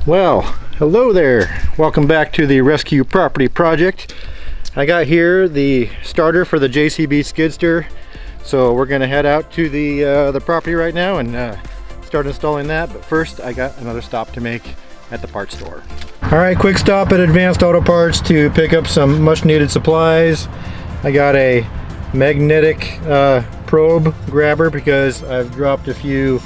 Well, hello there. Welcome back to the Rescue Property Project. I got here the starter for the JCB skid steer, so we're going to head out to the property right now and start installing that. But first, I got another stop to make at the parts store. All right, quick stop at Advanced Auto Parts to pick up some much-needed supplies. I got a magnetic probe grabber because I've dropped a few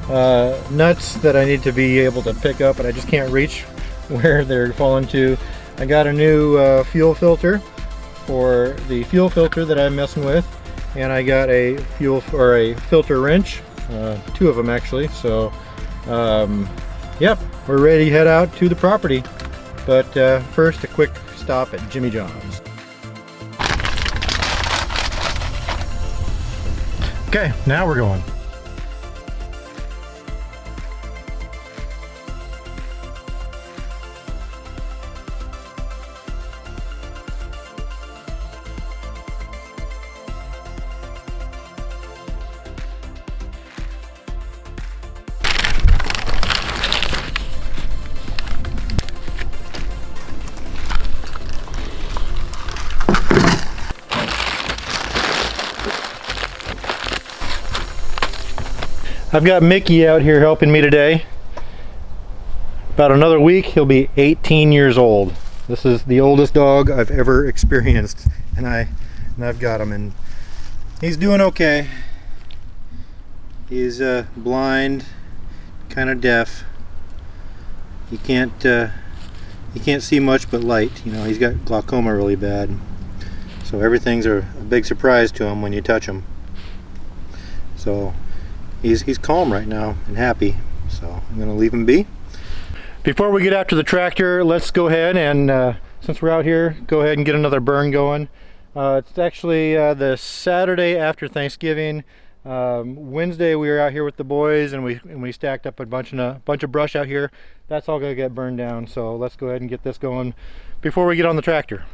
nuts that I need to be able to pick up, and I just can't reach where they're falling to. I got a new fuel filter for the fuel filter that I'm messing with, and I got a filter wrench, two of them actually. So yep, we're ready to head out to the property, but first a quick stop at Jimmy John's. Okay, now we're going. I've got Mickey out here helping me today. About another week, he'll be 18 years old. This is the oldest dog I've ever experienced, and I've got him, and he's doing okay. He's blind, kind of deaf. He can't see much but light. You know, he's got glaucoma really bad, so everything's a big surprise to him when you touch him. So he's calm right now and happy, so I'm going to leave him be. Before we get after the tractor, let's go ahead and, since we're out here, go ahead and get another burn going. It's actually the Saturday after Thanksgiving. Wednesday we were out here with the boys, and we stacked up a bunch of brush out here. That's all going to get burned down, so let's go ahead and get this going before we get on the tractor.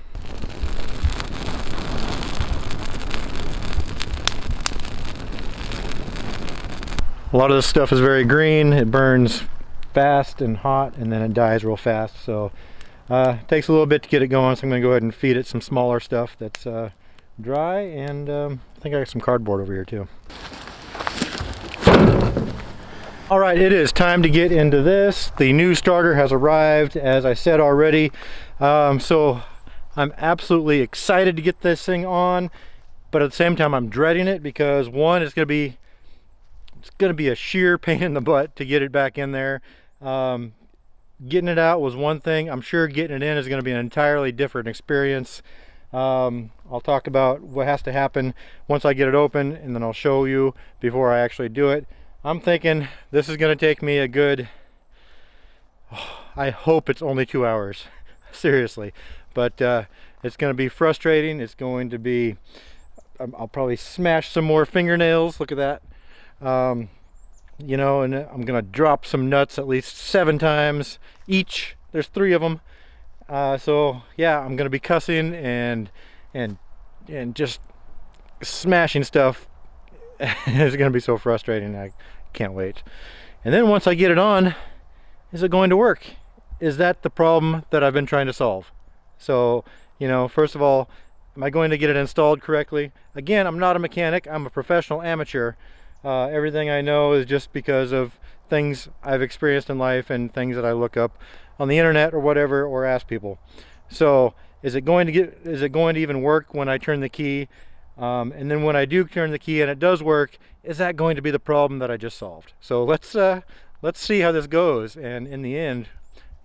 A lot of this stuff is very green. It burns fast and hot, and then it dies real fast. So it takes a little bit to get it going. So I'm going to go ahead and feed it some smaller stuff that's dry, and I think I got some cardboard over here too. All right, it is time to get into this. The new starter has arrived, as I said already. So I'm absolutely excited to get this thing on, but at the same time I'm dreading it because one, it's going to be a sheer pain in the butt to get it back in there. Getting it out was one thing. I'm sure getting it in is going to be an entirely different experience. I'll talk about what has to happen once I get it open, and then I'll show you before I actually do it. I'm thinking this is going to take me a good, I hope it's only 2 hours, seriously. But it's going to be frustrating. It's going to be, I'll probably smash some more fingernails. Look at that. You know, and I'm gonna drop some nuts at least 7 times each. There's 3 of them. So yeah, I'm gonna be cussing and just smashing stuff. It's gonna be so frustrating. I can't wait. And then once I get it on, is it going to work? Is that the problem that I've been trying to solve? So, you know, first of all, am I going to get it installed correctly? Again, I'm not a mechanic. I'm a professional amateur. Everything I know is just because of things I've experienced in life and things that I look up on the internet or whatever, or ask people. So is it going to even work when I turn the key? And then when I do turn the key and it does work, is that going to be the problem that I just solved? So let's see how this goes. And in the end,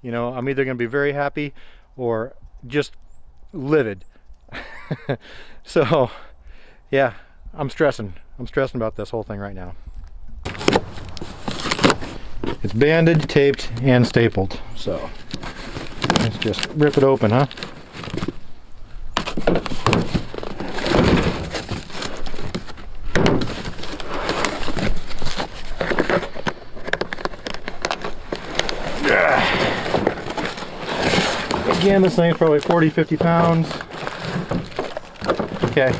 you know, I'm either going to be very happy or just livid. So yeah, I'm stressing about this whole thing right now. It's banded, taped, and stapled. So let's just rip it open, huh? Again, this thing is probably 40-50 pounds. Okay.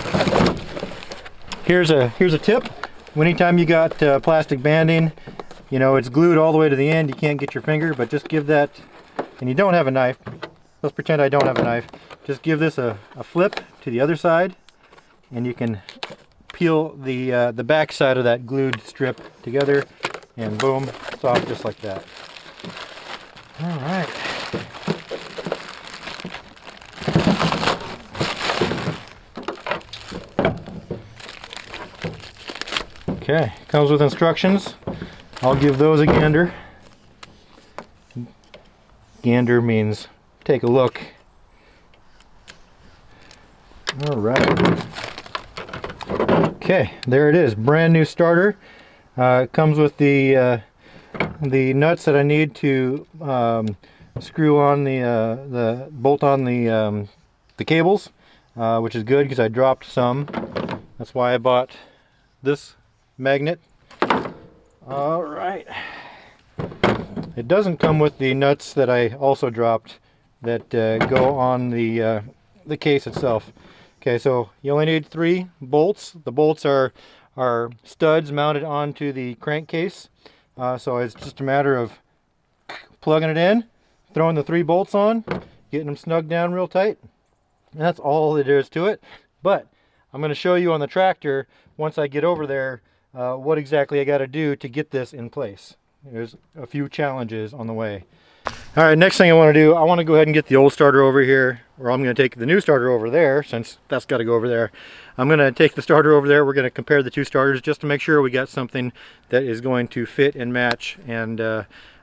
Here's a tip. Anytime you got plastic banding, you know, it's glued all the way to the end, you can't get your finger, but just give that, and you don't have a knife, let's pretend I don't have a knife, just give this a flip to the other side, and you can peel the back side of that glued strip together, and boom, it's off just like that. All right. Okay, comes with instructions. I'll give those a gander. Gander means take a look. All right. Okay, there it is, brand new starter. It comes with the nuts that I need to screw on the bolt on the cables, which is good because I dropped some. That's why I bought this magnet. All right. It doesn't come with the nuts that I also dropped that go on the case itself. Okay, so you only need 3 bolts. The bolts are studs mounted onto the crankcase. So it's just a matter of plugging it in, throwing the 3 bolts on, getting them snugged down real tight. And that's all there is to it. But I'm going to show you on the tractor once I get over there what exactly I got to do to get this in place. There's a few challenges on the way. All right, next thing I want to do, I want to go ahead and get the old starter over here, or I'm going to take the new starter over there, since that's got to go over there. I'm going to take the starter over there. We're going to compare the 2 starters just to make sure we got something that is going to fit and match. And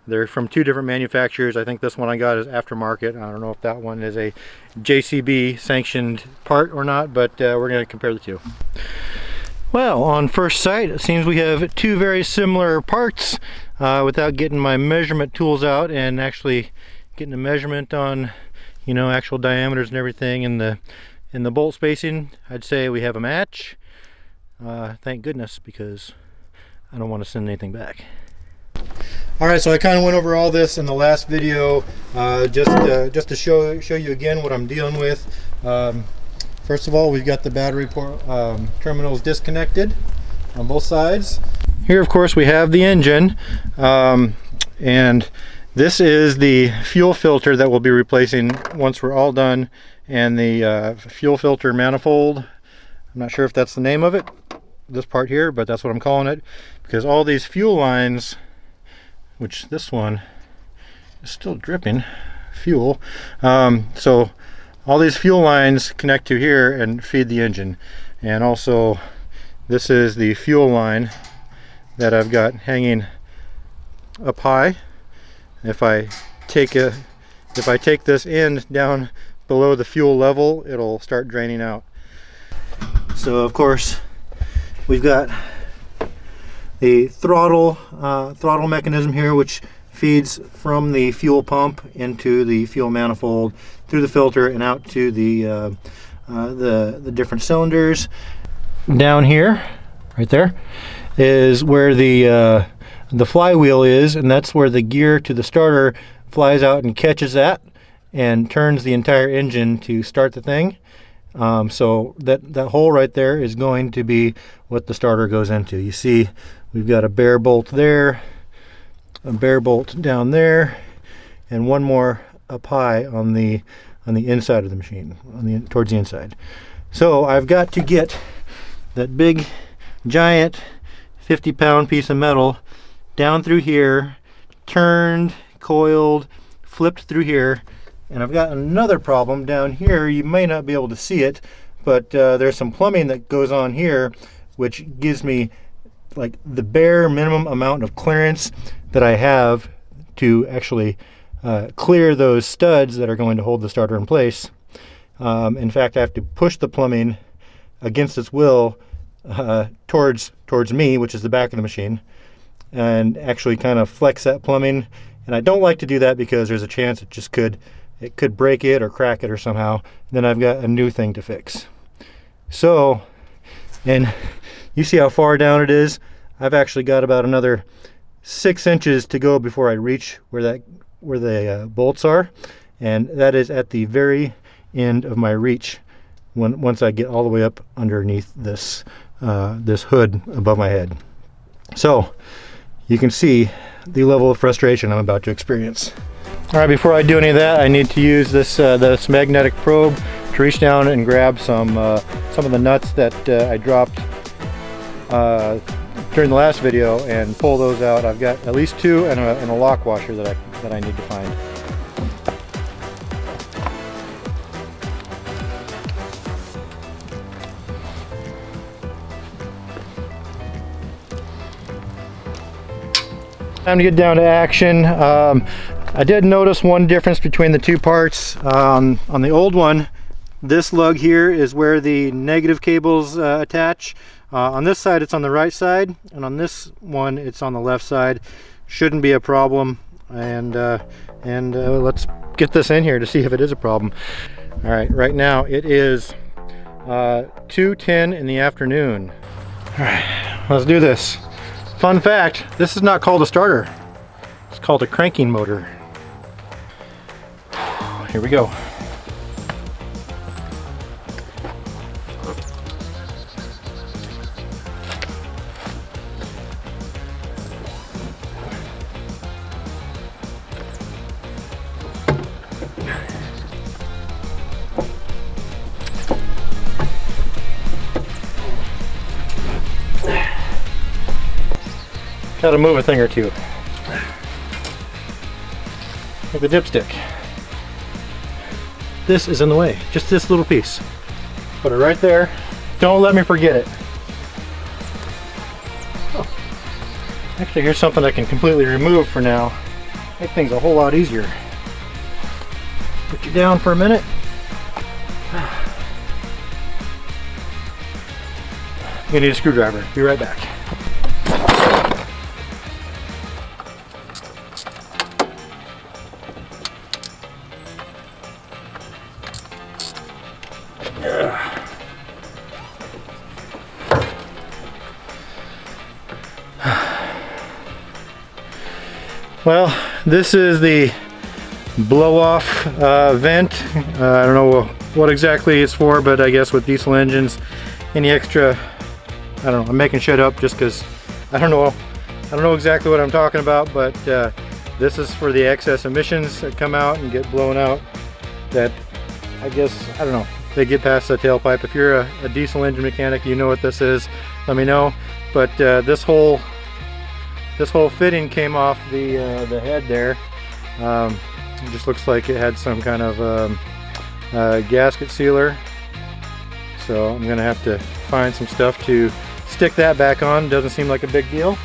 they're from 2 different manufacturers. I think this one I got is aftermarket. I don't know if that one is a JCB sanctioned part or not, but we're going to compare the 2. Well, on first sight, it seems we have 2 very similar parts. Without getting my measurement tools out and actually getting a measurement on, you know, actual diameters and everything in the bolt spacing, I'd say we have a match. Thank goodness, because I don't want to send anything back. All right, so I kind of went over all this in the last video, just to show you again what I'm dealing with. First of all, we've got the battery terminals disconnected on both sides. Here, of course, we have the engine, and this is the fuel filter that we'll be replacing once we're all done, and the fuel filter manifold. I'm not sure if that's the name of it, this part here, but that's what I'm calling it, because all these fuel lines, which this one is still dripping fuel, so all these fuel lines connect to here and feed the engine. And also, this is the fuel line that I've got hanging up high. If I take this end down below the fuel level, it'll start draining out. So of course we've got the throttle mechanism here, which feeds from the fuel pump into the fuel manifold through the filter and out to the different cylinders. Down here, right there, is where the flywheel is, and that's where the gear to the starter flies out and catches that and turns the entire engine to start the thing. So that hole right there is going to be what the starter goes into. You see we've got a bare bolt there, a bare bolt down there, and one more up high on the inside of the machine, towards the inside. So I've got to get that big giant 50-pound piece of metal down through here, turned, coiled, flipped through here. And I've got another problem down here. You may not be able to see it, but there's some plumbing that goes on here, which gives me like the bare minimum amount of clearance that I have to actually clear those studs that are going to hold the starter in place. In fact, I have to push the plumbing against its will towards me, which is the back of the machine, and actually kind of flex that plumbing. And I don't like to do that because there's a chance it could break it or crack it or somehow. Then I've got a new thing to fix. So, and you see how far down it is. I've actually got about another 6 inches to go before I reach where the bolts are, and that is at the very end of my reach once I get all the way up underneath this this hood above my head. So you can see the level of frustration I'm about to experience. All right, before I do any of that, I need to use this magnetic probe to reach down and grab some of the nuts that I dropped during the last video and pull those out. I've got at least 2 and a lock washer that I need to find. Time to get down to action. I did notice one difference between the 2 parts. On the old one, this lug here is where the negative cables attach. On this side it's on the right side, and on this one it's on the left side. Shouldn't be a problem, and let's get this in here to see if it is a problem. All right now it is 2:10 in the afternoon. All right, let's do this. Fun fact, this is not called a starter. It's called a cranking motor. Here we go. Got to move a thing or two. Like the dipstick. This is in the way, just this little piece. Put it right there. Don't let me forget it. Oh. Actually, here's something I can completely remove for now. Make things a whole lot easier. Put you down for a minute. You need a screwdriver. Be right back. Well, this is the blow-off vent. I don't know what exactly it's for, but I guess with diesel engines, any extra, I don't know, I'm making shit up just because I don't know exactly what I'm talking about, but this is for the excess emissions that come out and get blown out that, I guess, I don't know, they get past the tailpipe. If you're a diesel engine mechanic, you know what this is, let me know. But this whole fitting came off the head there. It just looks like it had some kind of gasket sealer. So I'm gonna have to find some stuff to stick that back on. Doesn't seem like a big deal.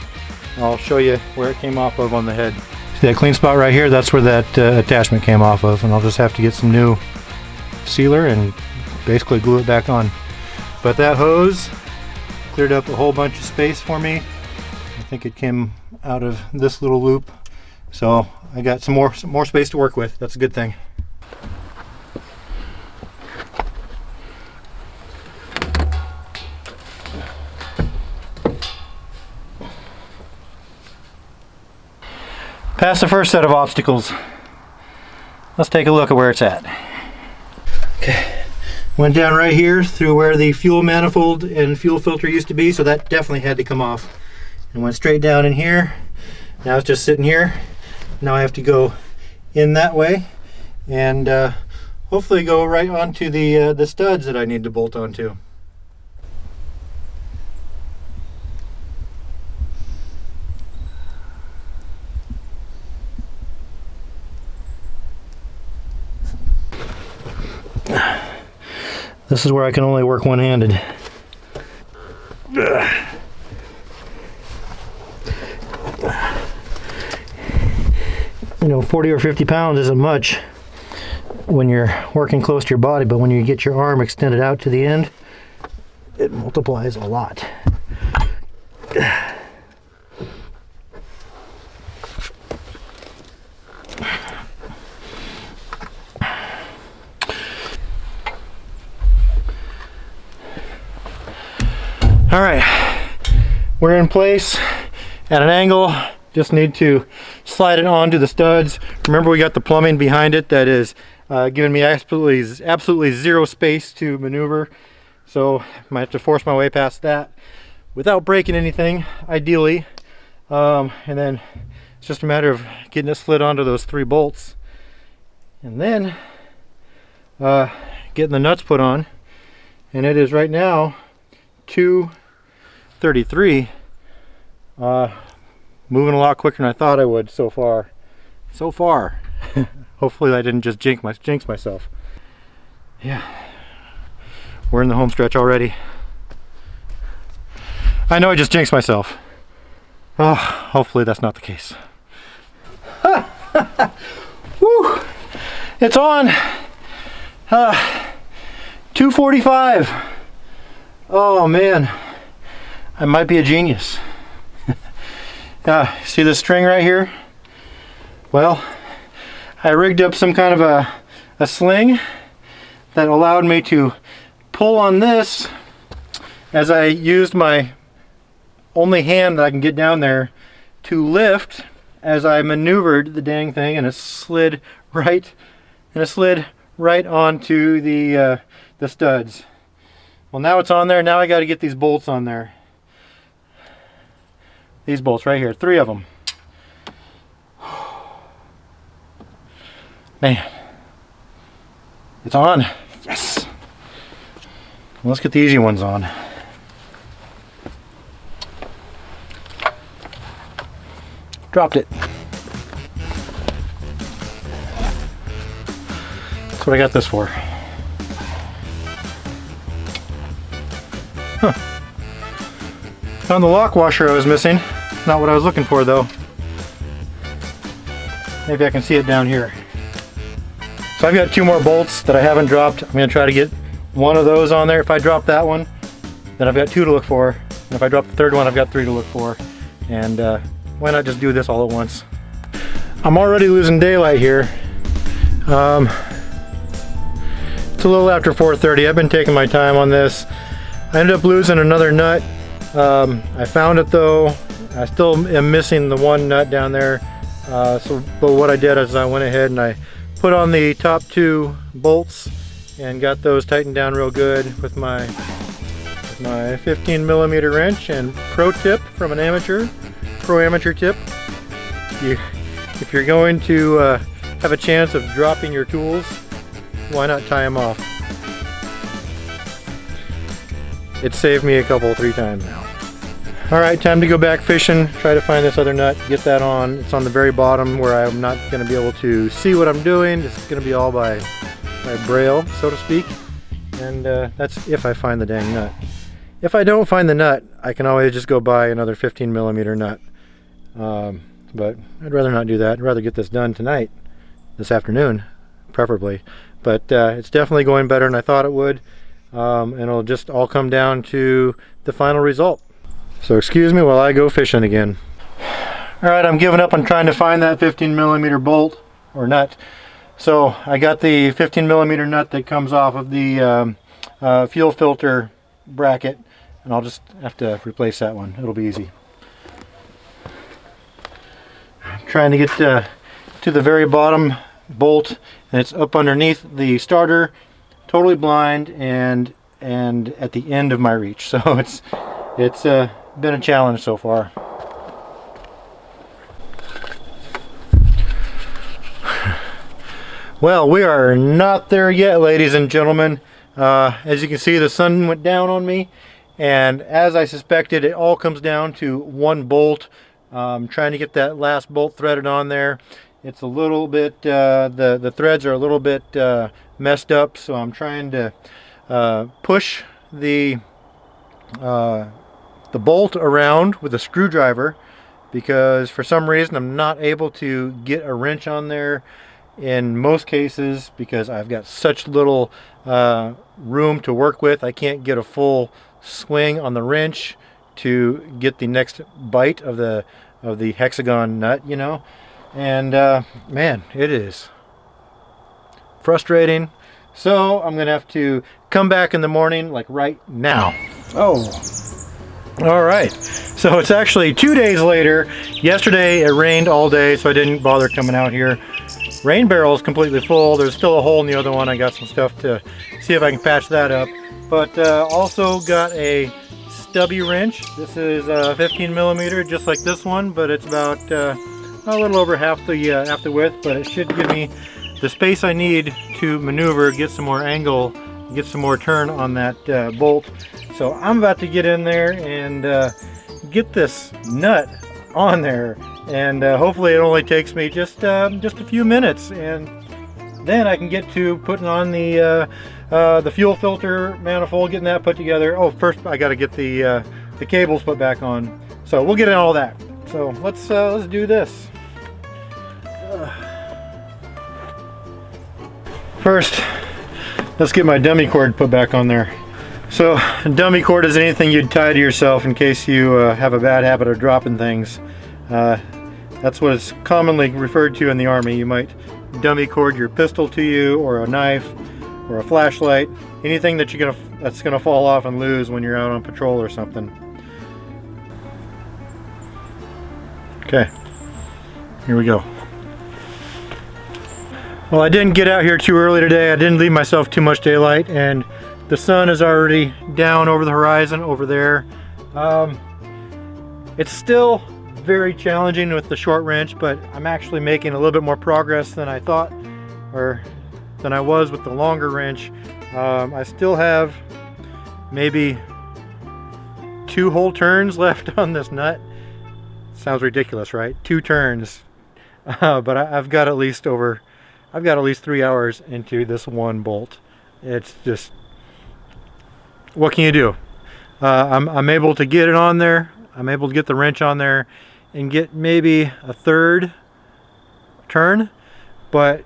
I'll show you where it came off of on the head. See that clean spot right here? That's where that attachment came off of, and I'll just have to get some new sealer and basically glue it back on. But that hose cleared up a whole bunch of space for me. I think it came out of this little loop, so I got some more space to work with. That's a good thing. Past the first set of obstacles, let's take a look at where it's at. Okay, went down right here through where the fuel manifold and fuel filter used to be, so that definitely had to come off. And went straight down in here. Now it's just sitting here. Now I have to go in that way and hopefully go right onto the studs that I need to bolt onto. This is where I can only work one-handed. You know, 40 or 50 pounds isn't much when you're working close to your body, but when you get your arm extended out to the end, it multiplies a lot. All right, we're in place at an angle. Just need to slide it onto the studs. Remember, we got the plumbing behind it that is giving me absolutely zero space to maneuver. So I might have to force my way past that without breaking anything, ideally. And then it's just a matter of getting it slid onto those 3 bolts, and then getting the nuts put on. And it is right now 2:33. Moving a lot quicker than I thought I would so far. Hopefully I didn't just jinx myself. Yeah, we're in the home stretch already. I know I just jinxed myself. Oh, hopefully that's not the case. Woo! It's on. 2:45. Oh man, I might be a genius. See this string right here? Well, I rigged up some kind of a sling that allowed me to pull on this as I used my only hand that I can get down there to lift as I maneuvered the dang thing, and it slid right onto the studs. Well, now it's on there. Now I got to get these bolts on there. These bolts right here, 3 of them. Man, it's on. Yes. Well, let's get the easy ones on. Dropped it. That's what I got this for. Huh. Found the lock washer I was missing. Not what I was looking for though. Maybe I can see it down here. So I've got 2 more bolts that I haven't dropped. I'm going to try to get one of those on there. If I drop that one, then I've got 2 to look for. And if I drop the 3rd one, I've got 3 to look for. And why not just do this all at once? I'm already losing daylight here. It's a little after 4:30. I've been taking my time on this. I ended up losing another nut. I found it though. I still am missing the 1 nut down there. But what I did is I went ahead and I put on the top 2 bolts and got those tightened down real good with my 15mm wrench. And pro tip from an pro amateur tip: if you're going to have a chance of dropping your tools, why not tie them off? It saved me a couple, 3 times now. Alright, time to go back fishing, try to find this other nut, get that on. It's on the very bottom where I'm not going to be able to see what I'm doing. It's going to be all by braille, so to speak. And that's if I find the dang nut. If I don't find the nut, I can always just go buy another 15mm nut. But I'd rather not do that. I'd rather get this done tonight, this afternoon, preferably. But it's definitely going better than I thought it would. And it'll just all come down to the final result. So excuse me while I go fishing again. Alright, I'm giving up on trying to find that 15mm bolt or nut. So I got the 15mm nut that comes off of the fuel filter bracket, and I'll just have to replace that one. It'll be easy. I'm trying to get to the very bottom bolt, and it's up underneath the starter, totally blind and at the end of my reach. So it's been a challenge so far. Well, we are not there yet, ladies and gentlemen. As you can see, the sun went down on me, and as I suspected, it all comes down to 1 bolt. Trying to get that last bolt threaded on there. It's a little bit, the threads are a little bit messed up, so I'm trying to push the bolt around with a screwdriver, because for some reason I'm not able to get a wrench on there in most cases, because I've got such little room to work with. I can't get a full swing on the wrench to get the next bite of the hexagon nut, you know. And man, it is frustrating. So I'm gonna have to come back in the morning, like right now. Oh, all right. So it's actually 2 days later. Yesterday it rained all day, so I didn't bother coming out here. Rain barrel is completely full. There's still a hole in the other one. I got some stuff to see if I can patch that up. But also got a stubby wrench. This is 15 millimeter, just like this one, but it's about a little over half the width, but it should give me the space I need to maneuver, get some more angle, get some more turn on that bolt. So I'm about to get in there and get this nut on there, and hopefully it only takes me just a few minutes, and then I can get to putting on the fuel filter manifold, getting that put together. Oh, first I got to get the cables put back on. So we'll get in all that. So let's do this. First, let's get my dummy cord put back on there. So a dummy cord is anything you'd tie to yourself in case you have a bad habit of dropping things. That's what it's commonly referred to in the Army. You might dummy cord your pistol to you, or a knife, or a flashlight, anything that that's gonna fall off and lose when you're out on patrol or something. Okay, here we go. Well, I didn't get out here too early today. I didn't leave myself too much daylight, and the sun is already down over the horizon over there. It's still very challenging with the short wrench, but I'm actually making a little bit more progress than I thought, or than I was with the longer wrench. I still have maybe 2 whole turns left on this nut. Sounds ridiculous, right? 2 turns. But I've got at least 3 hours into this one bolt. It's just, what can you do? I'm able to get it on there. I'm able to get the wrench on there and get maybe a 1/3 turn, but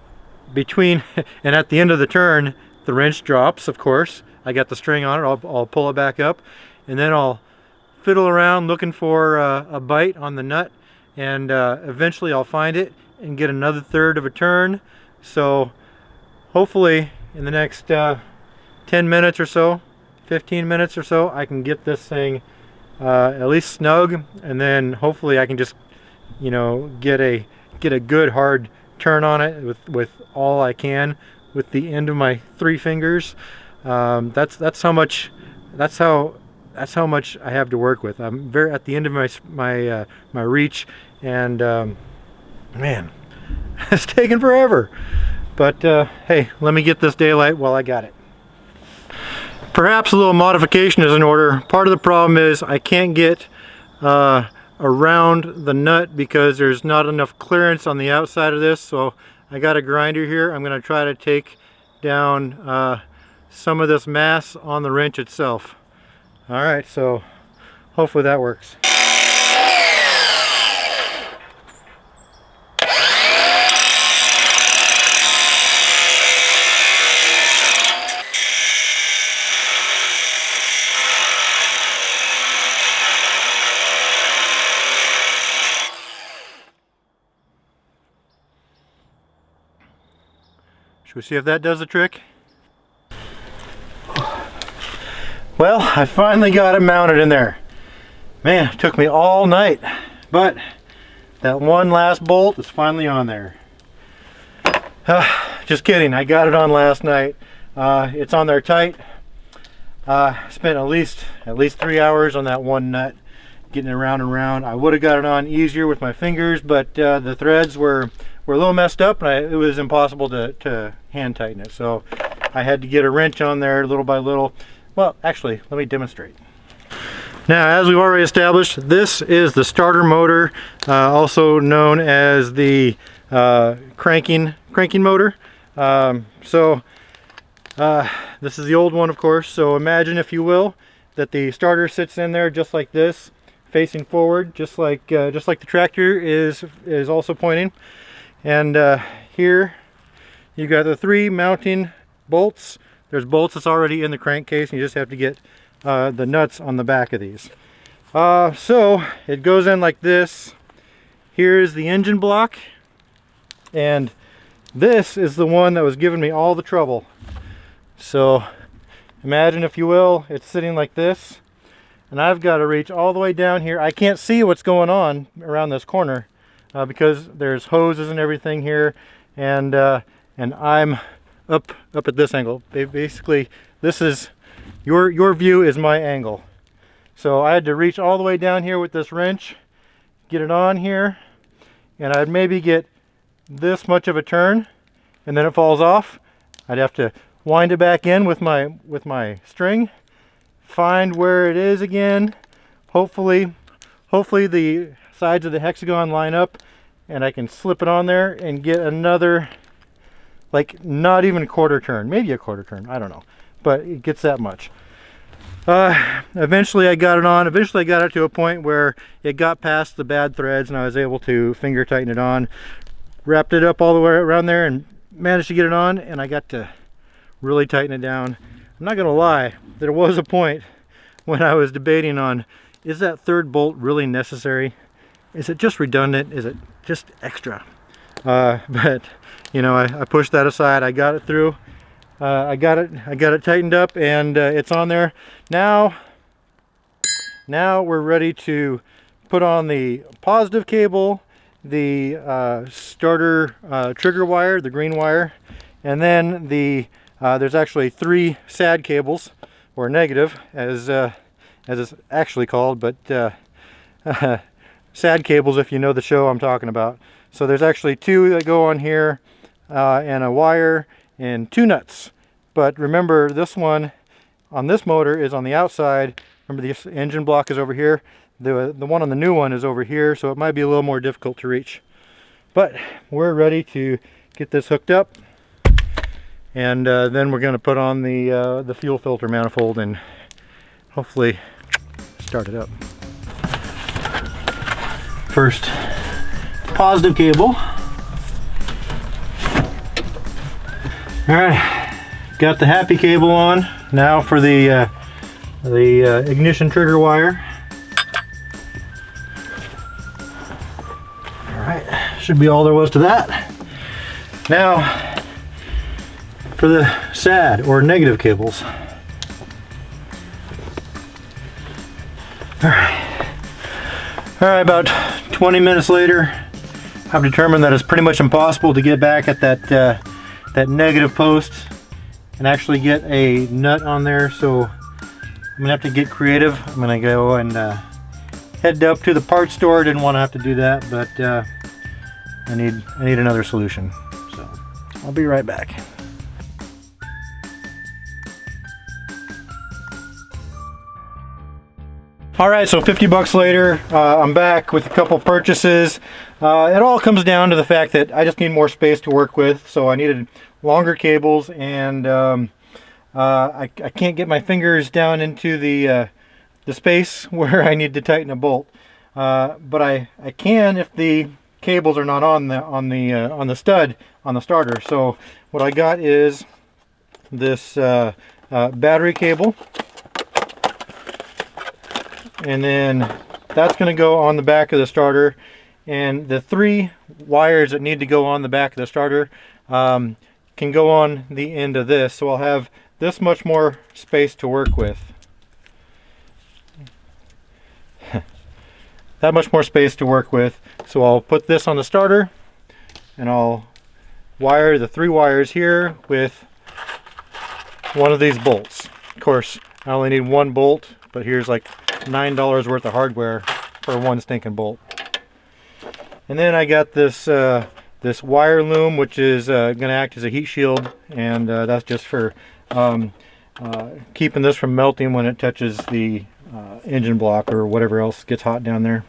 between and at the end of the turn, the wrench drops, of course. I got the string on it. I'll pull it back up, and then I'll fiddle around looking for a bite on the nut, and eventually I'll find it and get another 1/3 of a turn. So hopefully in the next 10 minutes or so, 15 minutes or so, I can get this thing at least snug, and then hopefully I can just, you know, get a good hard turn on it with all I can with the end of my 3 fingers. That's how much I have to work with. I'm very at the end of my reach, and man, it's taken forever. But hey, let me get this daylight while I got it. Perhaps a little modification is in order. Part of the problem is I can't get around the nut because there's not enough clearance on the outside of this. So I got a grinder here. I'm going to try to take down some of this mass on the wrench itself. All right, so hopefully that works. Should we see if that does the trick? Well, I finally got it mounted in there. Man, it took me all night, but that one last bolt is finally on there. Just kidding, I got it on last night. It's on there tight. Spent at least 3 hours on that one nut, getting it around and around. I would have got it on easier with my fingers, but the threads were a little messed up, and it was impossible to hand tighten it. So I had to get a wrench on there little by little. Well, actually, let me demonstrate. Now, as we've already established, this is the starter motor, also known as the cranking motor. This is the old one, of course. So imagine, if you will, that the starter sits in there just like this, facing forward, just like the tractor is also pointing. And here you got the 3 mounting bolts. There's bolts that's already in the crankcase, and you just have to get the nuts on the back of these. So it goes in like this. Here's the engine block, and this is the one that was giving me all the trouble. So imagine, if you will, it's sitting like this, and I've got to reach all the way down here. I can't see what's going on around this corner because there's hoses and everything here, and I'm up at this angle. Basically, this is your view is my angle. So I had to reach all the way down here with this wrench, get it on here, and I'd maybe get this much of a turn, and then it falls off. I'd have to wind it back in with my string, find where it is again. Hopefully the sides of the hexagon line up, and I can slip it on there and get another, like, not even a quarter turn, maybe a quarter turn, I don't know, but it gets that much. Eventually I got it on. Eventually I got it to a point where it got past the bad threads and I was able to finger tighten it on. Wrapped it up all the way around there and managed to get it on, and I got to really tighten it down. I'm not gonna lie, there was a point when I was debating on, is that third bolt really necessary? Is it just redundant? Is it just extra? But you know, I pushed that aside. I got it through. I got it tightened up, and it's on there. Now we're ready to put on the positive cable, the starter trigger wire, the green wire, and then there's actually 3 sad cables, or negative as it's actually called, but sad cables if you know the show I'm talking about. So there's actually 2 that go on here, and a wire and 2 nuts. But remember, this one on this motor is on the outside. Remember, the engine block is over here. The one on the new one is over here, so it might be a little more difficult to reach. But we're ready to get this hooked up, and then we're going to put on the fuel filter manifold and hopefully start it up. First, positive cable. All right, got the happy cable on. Now for the ignition trigger wire. All right, should be all there was to that. Now for the sad or negative cables. All right, about 20 minutes later, I've determined that it's pretty much impossible to get back at that negative post and actually get a nut on there, so I'm gonna have to get creative. I'm gonna go and head up to the parts store. Didn't want to have to do that, but I need another solution, so I'll be right back. Alright, so 50 bucks later, I'm back with a couple purchases. It all comes down to the fact that I just need more space to work with, so I needed longer cables, and I can't get my fingers down into the space where I need to tighten a bolt. But I can if the cables are not on the stud on the starter. So what I got is this battery cable. And then that's going to go on the back of the starter, and the 3 wires that need to go on the back of the starter can go on the end of this, so I'll have this much more space to work with. That much more space to work with. So I'll put this on the starter, and I'll wire the 3 wires here with one of these bolts. Of course, I only need 1 bolt, but here's like $9 worth of hardware for 1 stinking bolt. And then I got this this wire loom, which is going to act as a heat shield, and that's just for keeping this from melting when it touches the engine block or whatever else gets hot down there.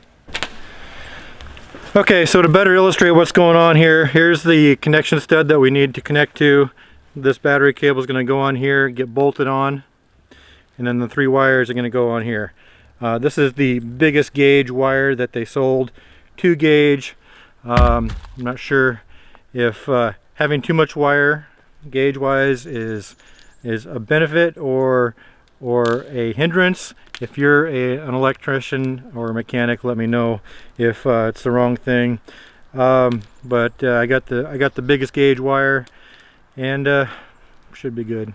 Okay, so to better illustrate what's going on here, here's the connection stud that we need to connect to. This battery cable is going to go on here, get bolted on, and then the 3 wires are going to go on here. This is the biggest gauge wire that they sold, 2 gauge. I'm not sure if having too much wire gauge wise is a benefit or a hindrance. If you're an electrician or a mechanic, let me know if it's the wrong thing. But I got the biggest gauge wire, and should be good.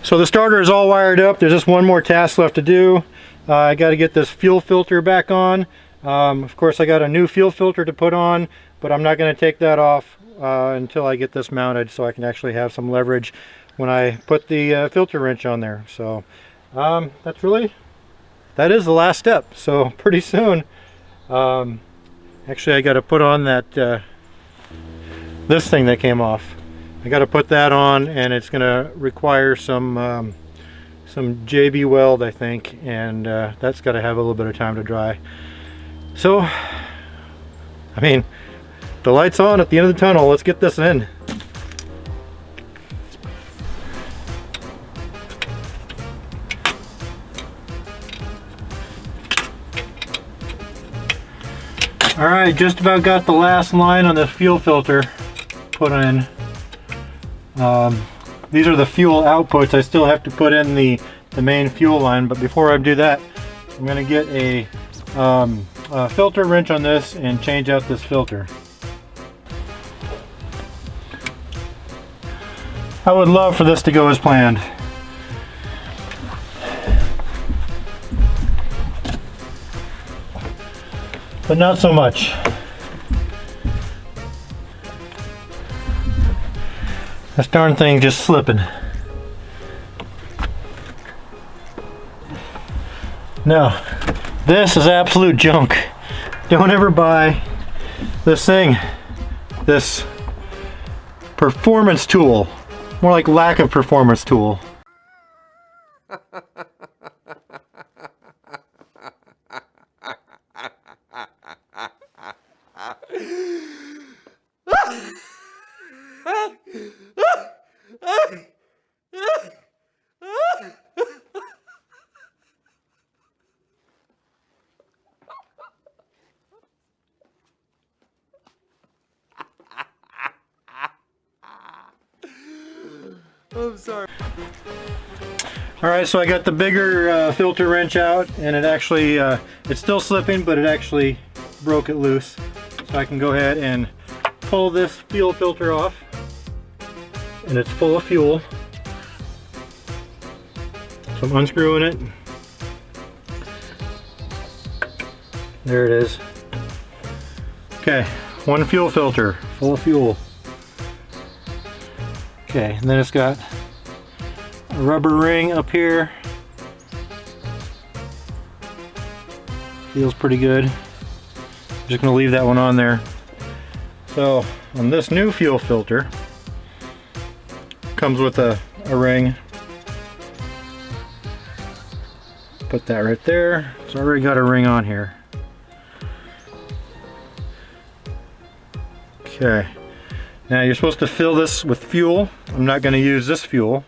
So the starter is all wired up. There's just one more task left to do. I got to get this fuel filter back on. Of course, I got a new fuel filter to put on, but I'm not going to take that off until I get this mounted, so I can actually have some leverage when I put the filter wrench on there. So that is the last step. So pretty soon, actually I got to put on that this thing that came off. I got to put that on, and it's going to require some JB weld, I think, and that's got to have a little bit of time to dry. So, I mean, the light's on at the end of the tunnel. Let's get this in. All right, just about got the last line on this fuel filter put in. These are the fuel outputs. I still have to put in the main fuel line, but before I do that, I'm going to get a filter wrench on this and change out this filter. I would love for this to go as planned. But not so much. This darn thing just slipping. No, this is absolute junk. Don't ever buy this thing, this performance tool. More like lack of performance tool. I'm sorry. Alright, so I got the bigger filter wrench out, and it actually, it's still slipping, but it actually broke it loose. So I can go ahead and pull this fuel filter off, and it's full of fuel. So I'm unscrewing it. There it is. Okay, one fuel filter, full of fuel. Okay, and then it's got a rubber ring up here. Feels pretty good. I'm just gonna leave that one on there. So on this new fuel filter, comes with a ring. Put that right there. It's already got a ring on here. Okay. Now you're supposed to fill this with fuel. I'm not going to use this fuel.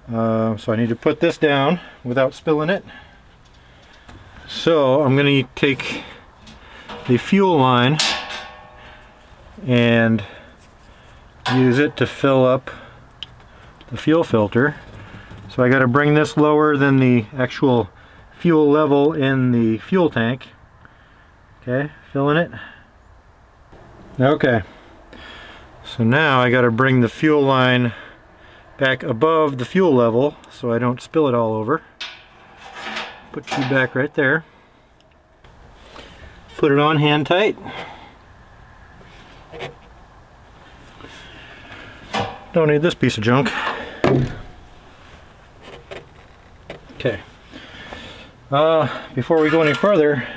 So I need to put this down without spilling it. So I'm going to take the fuel line and use it to fill up the fuel filter. So I got to bring this lower than the actual fuel level in the fuel tank. Okay, filling it. Okay. So now I got to bring the fuel line back above the fuel level so I don't spill it all over. Put you back right there. Put it on hand tight. Don't need this piece of junk. Okay. Before we go any further,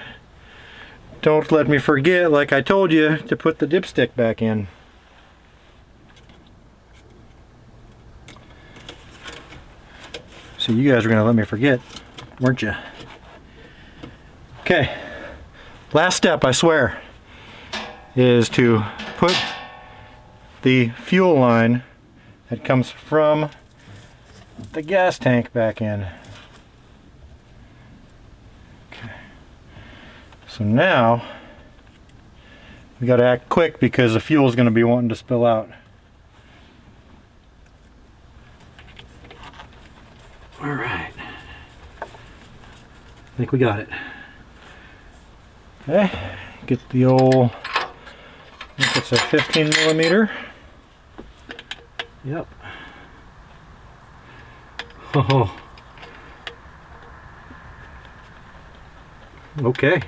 don't let me forget, like I told you, to put the dipstick back in. So you guys are going to let me forget, weren't you? Okay. Last step, I swear, is to put the fuel line that comes from the gas tank back in. Okay. So now we got to act quick because the fuel is going to be wanting to spill out. All right. I think we got it. Okay. Get the old, I think it's a 15 millimeter. Yep. Oh. Okay.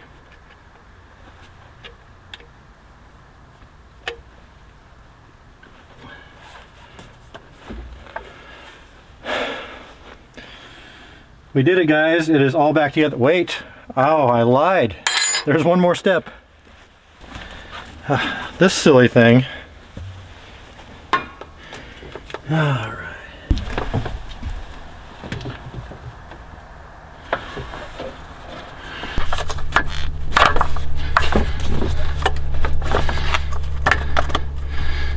We did it, guys. It is all back together. Wait. Oh, I lied. There's one more step. This silly thing. All right.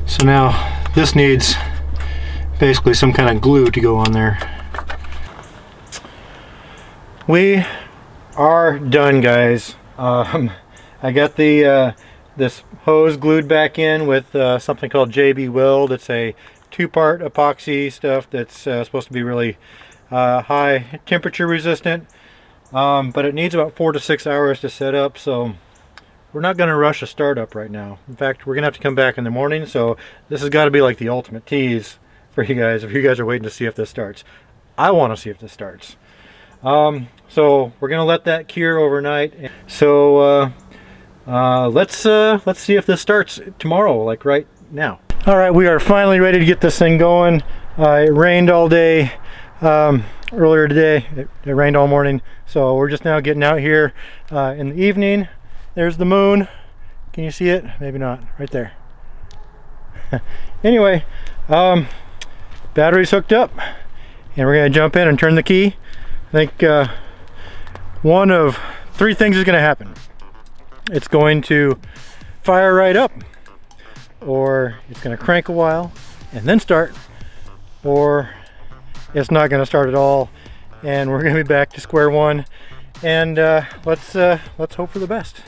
So now this needs basically some kind of glue to go on there. We are done, guys. I got the this hose glued back in with something called JCB Weld. It's a two-part epoxy stuff that's supposed to be really high temperature resistant, but it needs about 4 to 6 hours to set up, so we're not going to rush a startup right now. In fact, we're going to have to come back in the morning, so this has got to be like the ultimate tease for you guys if you guys are waiting to see if this starts. I want to see if this starts. So we're going to let that cure overnight. So let's see if this starts tomorrow, like right now. All right, we are finally ready to get this thing going. It rained all day earlier today. It rained all morning, so we're just now getting out here in the evening. There's the moon. Can you see it? Maybe not. Right there. Anyway, battery's hooked up, and we're going to jump in and turn the key. I think one of 3 things is going to happen. It's going to fire right up, or it's going to crank a while and then start, or it's not going to start at all, and we're going to be back to square one. And let's hope for the best.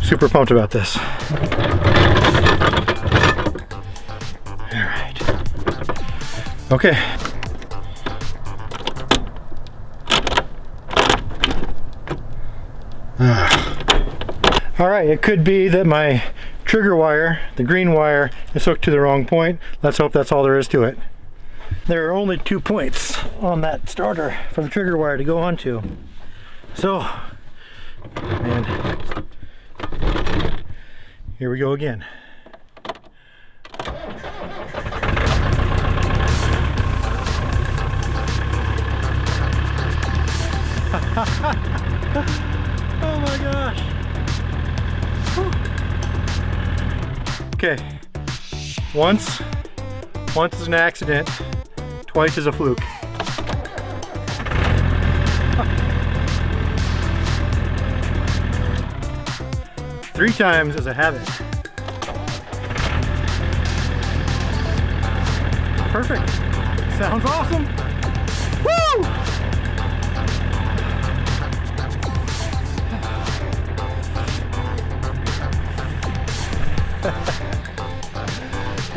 Super pumped about this. All right. Okay. All right, it could be that my trigger wire, the green wire, is hooked to the wrong point. Let's hope that's all there is to it. There are only 2 points on that starter for the trigger wire to go onto. So, and here we go again. Oh my gosh. Whew. Okay. Once is an accident, twice is a fluke. Three times is a habit. Perfect. Sounds awesome. Woo!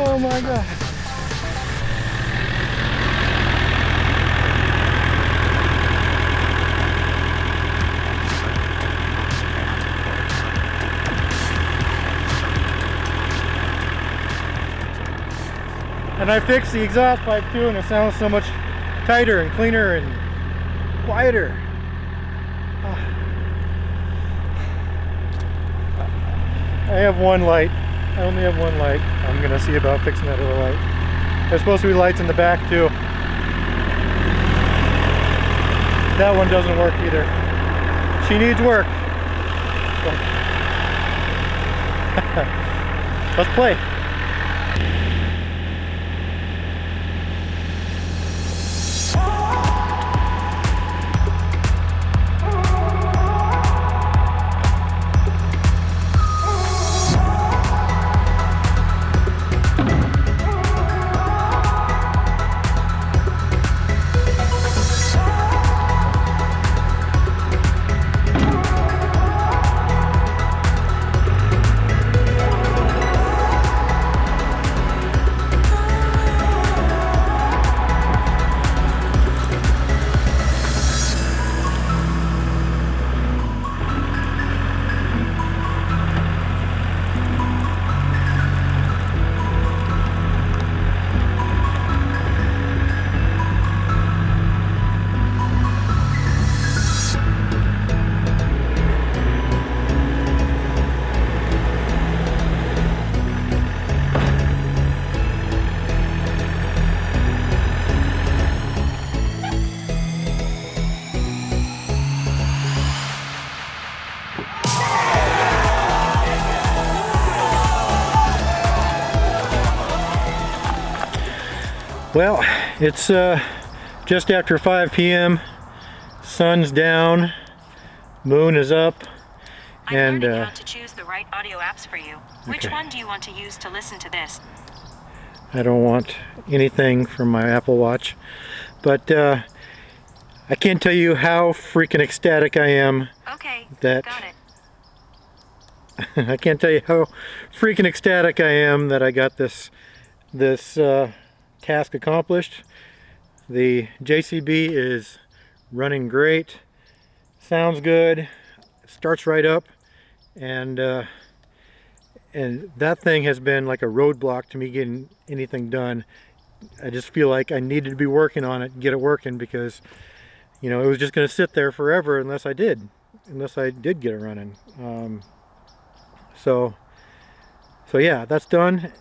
Oh my God. And I fixed the exhaust pipe too, and it sounds so much tighter and cleaner and quieter. I have one light. I only have one light. I'm gonna see about fixing that other light. There's supposed to be lights in the back too. That one doesn't work either. She needs work. Let's play. Well, it's just after 5 p.m. Sun's down, moon is up, and I'm learning how to choose the right audio apps for you. Which okay. one do you want to use to listen to this? I don't want anything from my Apple Watch, but I can't tell you how freaking ecstatic I am. Okay, that got it. I can't tell you how freaking ecstatic I am that I got this task accomplished. The JCB is running great, sounds good, starts right up, and that thing has been like a roadblock to me getting anything done. I just feel like I needed to be working on it and get it working, because you know, it was just going to sit there forever unless I did get it running. So yeah, that's done.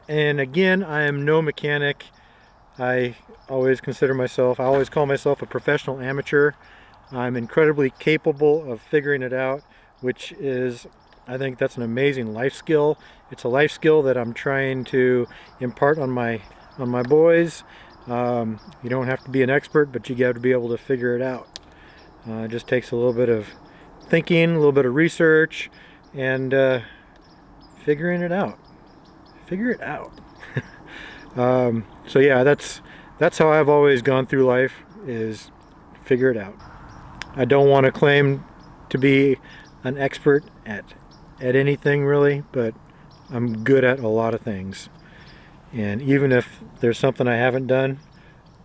And again, I am no mechanic. I always call myself a professional amateur. I'm incredibly capable of figuring it out, which is, I think that's an amazing life skill. It's a life skill that I'm trying to impart on my boys. You don't have to be an expert, but you got to be able to figure it out. It just takes a little bit of thinking, a little bit of research, and figuring it out. Figure it out. So yeah, that's how I've always gone through life, is figure it out. I don't want to claim to be an expert at anything really, but I'm good at a lot of things. And even if there's something I haven't done,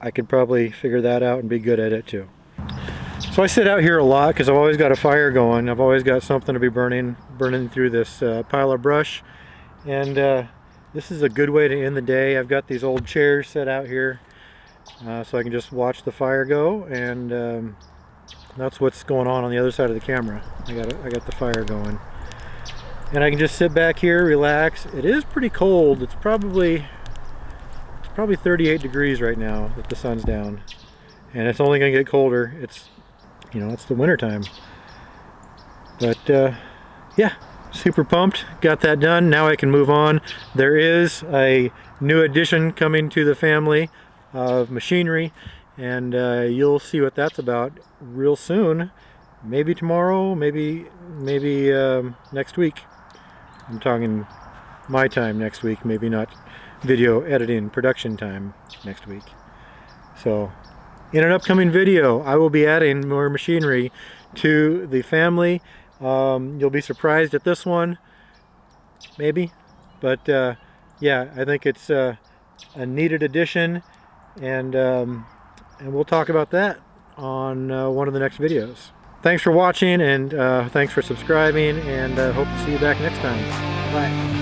I could probably figure that out and be good at it too. So I sit out here a lot because I've always got a fire going. I've always got something to be burning through this pile of brush. And this is a good way to end the day. I've got these old chairs set out here so I can just watch the fire go, and that's what's going on the other side of the camera. I got the fire going. And I can just sit back here, relax. It is pretty cold. It's probably 38 degrees right now that the sun's down. And it's only gonna get colder. It's, you know, it's the winter time. But yeah, super pumped. Got that done. Now I can move on. There is a new addition coming to the family of machinery, and you'll see what that's about real soon. Maybe tomorrow, maybe next week. I'm talking my time next week, maybe not video editing production time next week. So in an upcoming video, I will be adding more machinery to the family. You'll be surprised at this one, maybe, but yeah, I think it's a needed addition, and we'll talk about that on one of the next videos. Thanks for watching, and thanks for subscribing, and hope to see you back next time. Bye.